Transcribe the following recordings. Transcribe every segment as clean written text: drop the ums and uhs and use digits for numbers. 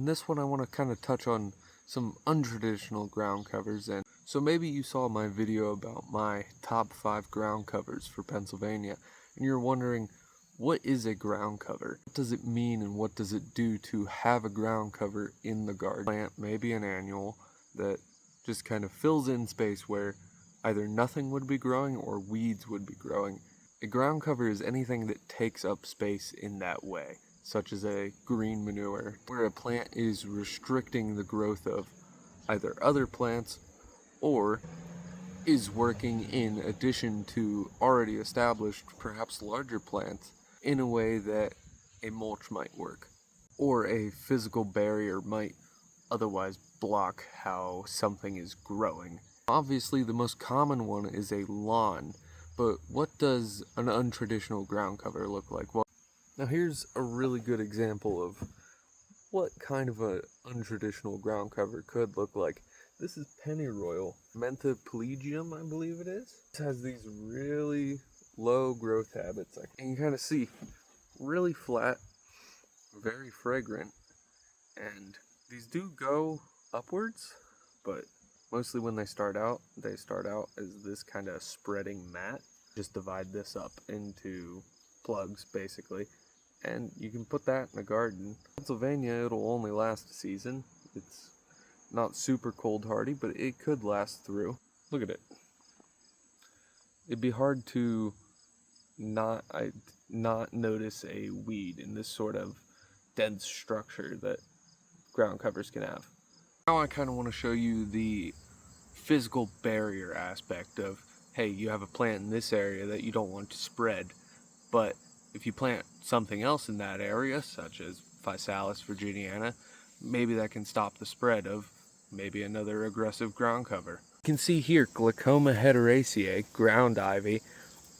In this one I want to kind of touch on some untraditional ground covers. And so maybe you saw my video about my top 5 ground covers for Pennsylvania, and you're wondering, what is a ground cover? What does it mean, and what does it do to have a ground cover in the garden? Plant, maybe an annual, that just kind of fills in space where either nothing would be growing or weeds would be growing. A ground cover is anything that takes up space in that way, such as a green manure, where a plant is restricting the growth of either other plants or is working in addition to already established, perhaps larger plants, in a way that a mulch might work, or a physical barrier might otherwise block how something is growing. Obviously, the most common one is a lawn, but what does an untraditional ground cover look like? Well, now here's a really good example of what kind of an untraditional ground cover could look like. This is pennyroyal, Mentha-pelagium, I believe it is. It has these really low growth habits, and you kind of see really flat, very fragrant, and these do go upwards, but mostly when they start out as this kind of spreading mat. Just divide this up into plugs, basically, and you can put that in a garden. In Pennsylvania, it'll only last a season. It's not super cold hardy, but it could last through. Look at it. It'd be hard to not notice a weed in this sort of dense structure that ground covers can have. Now I kind of want to show you the physical barrier aspect of, hey, you have a plant in this area that you don't want to spread, but if you plant something else in that area, such as Physalis virginiana, maybe that can stop the spread of maybe another aggressive ground cover. You can see here Glaucoma hederaceae, ground ivy.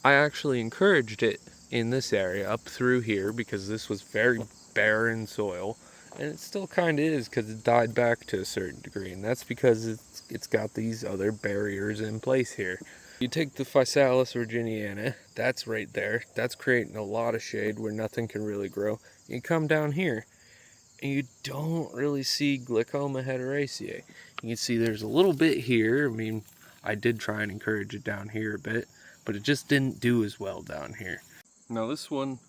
I actually encouraged it in this area up through here because this was very barren soil, and it still kind of is because it died back to a certain degree, and that's because it's got these other barriers in place here. You take the Physalis virginiana, that's right there, that's creating a lot of shade where nothing can really grow. You come down here and you don't really see Glaucoma hederaceae. You can see there's a little bit here. I mean, I did try and encourage it down here a bit, but it just didn't do as well down here. Now this one,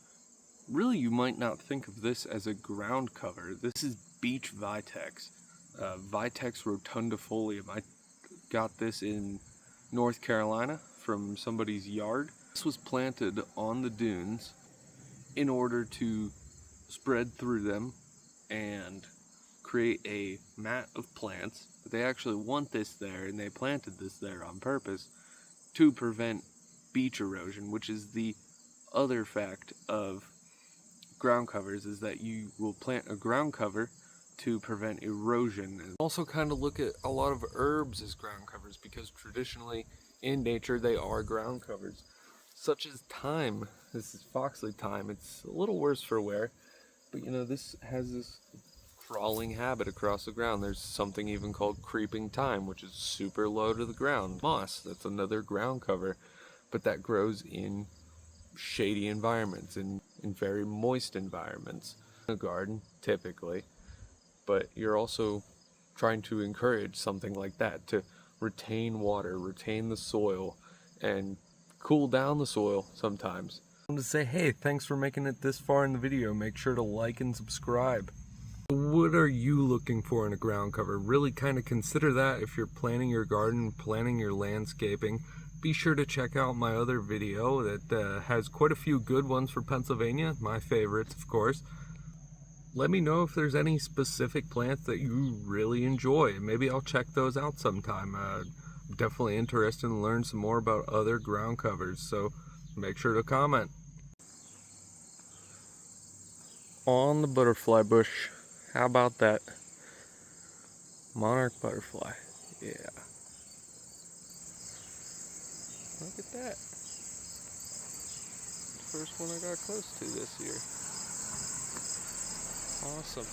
really you might not think of this as a ground cover. This is beech vitex, Vitex rotundifolium. I got this in North Carolina from somebody's yard. This was planted on the dunes in order to spread through them and create a mat of plants. But they actually want this there, and they planted this there on purpose to prevent beech erosion, which is the other fact of ground covers, is that you will plant a ground cover to prevent erosion. And also kind of look at a lot of herbs as ground covers, because traditionally in nature they are ground covers, such as thyme. This is Foxley thyme. It's a little worse for wear, but you know, this has this crawling habit across the ground. There's something even called creeping thyme, which is super low to the ground. Moss, that's another ground cover, but that grows in shady environments, in very moist environments. In a garden, typically, but you're also trying to encourage something like that to retain water, retain the soil, and cool down the soil sometimes. I wanted to say, hey, thanks for making it this far in the video. Make sure to like and subscribe. What are you looking for in a ground cover? Really kind of consider that if you're planning your garden, planning your landscaping. Be sure to check out my other video that has quite a few good ones for Pennsylvania, my favorites, of course. Let me know if there's any specific plants that you really enjoy. Maybe I'll check those out sometime. I'm definitely interested in learning some more about other ground covers, so make sure to comment. On the butterfly bush. How about that? Monarch butterfly. Yeah. Look at that. First one I got close to this year. Awesome.